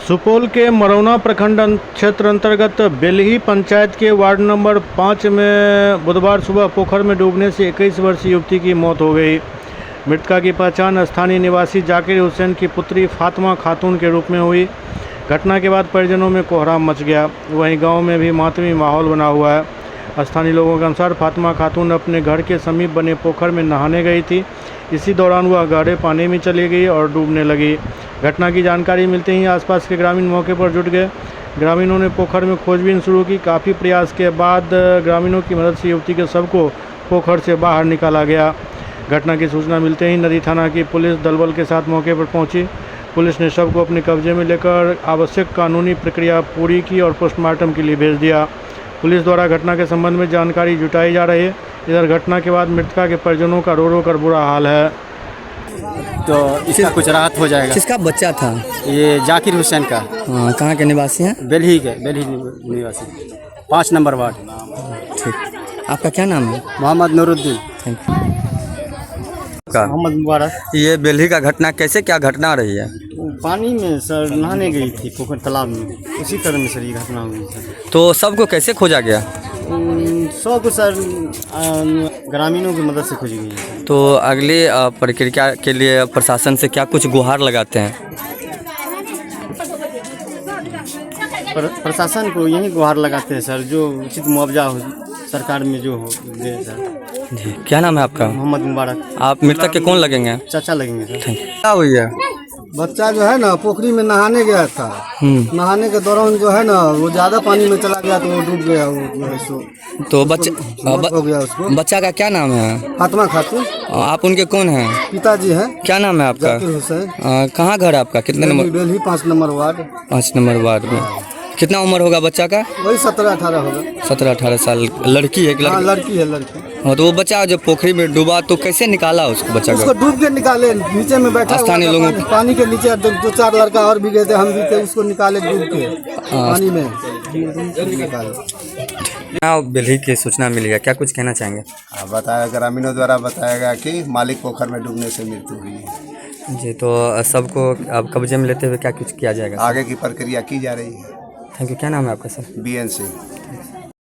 सुपौल के मरौना प्रखंड क्षेत्र अंतर्गत बेलही पंचायत के वार्ड नंबर 5 में बुधवार सुबह पोखर में डूबने से 21 वर्षीय युवती की मौत हो गई। मृतका की पहचान स्थानीय निवासी जाकिर हुसैन की पुत्री फातिमा खातून के रूप में हुई। घटना के बाद परिजनों में कोहराम मच गया। वहीं गांव में भी मातमी माहौल बना हुआ है। स्थानीय लोगों के अनुसार फातिमा खातून अपने घर के समीप बने पोखर में नहाने गई थी। इसी दौरान वह गहरे पानी में चली गई और डूबने लगी। घटना की जानकारी मिलते ही आसपास के ग्रामीण मौके पर जुट गए। ग्रामीणों ने पोखर में खोजबीन शुरू की। काफ़ी प्रयास के बाद ग्रामीणों की मदद से युवती के शव को पोखर से बाहर निकाला गया। घटना की सूचना मिलते ही नदी थाना की पुलिस दलबल के साथ मौके पर पहुंची। पुलिस ने शव को अपने कब्जे में लेकर आवश्यक कानूनी प्रक्रिया पूरी की और पोस्टमार्टम के लिए भेज दिया। पुलिस द्वारा घटना के संबंध में जानकारी जुटाई जा रही है। इधर घटना के बाद मृतका के परिजनों का रो रो कर बुरा हाल है। तो इसका कुछ राहत हो जाएगा। किसका बच्चा था? ये जाकिर हुसैन का। कहाँ के निवासी हैं? बेलही निवासी 5 नंबर वार्ड। ठीक, आपका क्या नाम है? मोहम्मद नूरुद्दीन। Thank you. मोहम्मद मुबारक। ये बेलही का घटना कैसे क्या घटना रही है? पानी में सर नहाने गई थी पोखर तालाब में, उसी तरह में सर ये घटना हुई सर। तो सबको कैसे खोजा गया? 100 को सर ग्रामीणों की मदद से खोजी गई है। तो अगली प्रक्रिया के लिए प्रशासन से क्या कुछ गुहार लगाते हैं? प्रशासन को यही गुहार लगाते हैं सर, जो उचित मुआवजा हो सरकार में जो हो दे सर। जी, क्या नाम है आपका? मोहम्मद मुबारक। आप मृतक के कौन लगेंगे? चाचा लगेंगे सर। Thank you. क्या हुई है? बच्चा जो है ना पोखरी में नहाने गया था। नहाने के दौरान जो है ना वो ज़्यादा पानी में चला गया तो वो डूब गया। वो जो है सो तो मौत हो गया उसको। बच्चा का क्या नाम है? फातिमा खातून। आप उनके कौन हैं? पिताजी हैं क्या नाम है आपका? जाकिर हुसैन। कहाँ घर है आपका? कितने number? Belhi 5 number ward. 5 number ward में। कितना उम्र होगा बच्चा का? वही 17-18 होगा। 17-18 साल। लड़की है? हाँ लड़की है, लड़की। हाँ, तो वो बच्चा जब पोखरी में डूबा तो कैसे निकाला उसको बच्चा उसको को? डूब के निकाले, नीचे में बैठा हुआ स्थानीय था, लोगों पानी के नीचे 2-4 लड़का और भी गए थे, हम भी थे, उसको निकाले डूब के पानी में निकाले। बेलही की सूचना मिली है, क्या कुछ कहना चाहेंगे? बताया ग्रामीणों द्वारा बताया गया कि मालिक पोखर में डूबने से मृत्यु हुई है। जी, तो सबको अब कब्जे में लेते हुए क्या कुछ किया जाएगा? आगे की प्रक्रिया की जा रही है। Thank you. क्या नाम है आपका सर? BN से।